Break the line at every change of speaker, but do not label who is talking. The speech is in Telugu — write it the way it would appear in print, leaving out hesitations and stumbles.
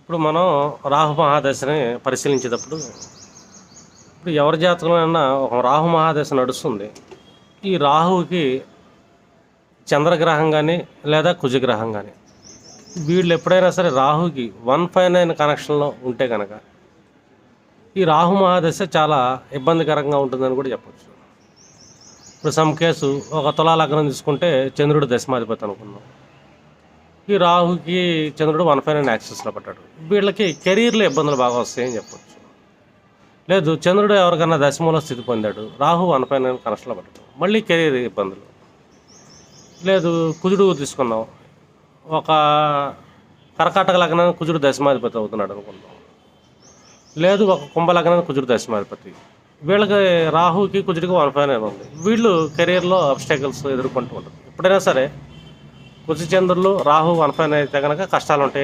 ఇప్పుడు మనం రాహు మహాదశని పరిశీలించేటప్పుడు ఇప్పుడు ఎవరి జాతకంలోనైనా ఒక రాహు మహాదశ నడుస్తుంది. ఈ రాహువుకి చంద్రగ్రహం కానీ లేదా కుజగ్రహం కానీ వీళ్ళు ఎప్పుడైనా సరే రాహుకి 159 కనెక్షన్లో ఉంటే కనుక ఈ రాహు మహాదశ చాలా ఇబ్బందికరంగా ఉంటుందని కూడా చెప్పచ్చు. ఇప్పుడు సమ్ కేసు ఒక తులా లగ్నం తీసుకుంటే చంద్రుడు దశమాధిపతి అనుకుందాం. ఈ రాహుకి చంద్రుడు 159 యాక్సెస్లో పడ్డాడు. వీళ్ళకి కెరీర్లో ఇబ్బందులు బాగా వస్తాయని చెప్పచ్చు. లేదు, చంద్రుడు ఎవరికన్నా దశమూల స్థితి పొందాడు, రాహు 159 కనెక్షన్లో పడ్డాడు, మళ్ళీ కెరీర్ ఇబ్బందులు. లేదు, కుజుడు తీసుకుందాం, ఒక కర్కాటక లగ్నానికి కుజుడు దశమాధిపతి అవుతున్నాడు అనుకుందాం. లేదు, ఒక కుంభ లగ్నానికి కుజుడు దశమాధిపతి. వీళ్ళకి రాహుకి కుజుడికి 159 ఉంది. వీళ్ళు కెరీర్లో అబ్స్టాకిల్స్ ఎదుర్కొంటూ ఉంటారు. ఎప్పుడైనా సరే కుజ చంద్రులు రాహు 159 అయితే కనుక కష్టాలు ఉంటాయి.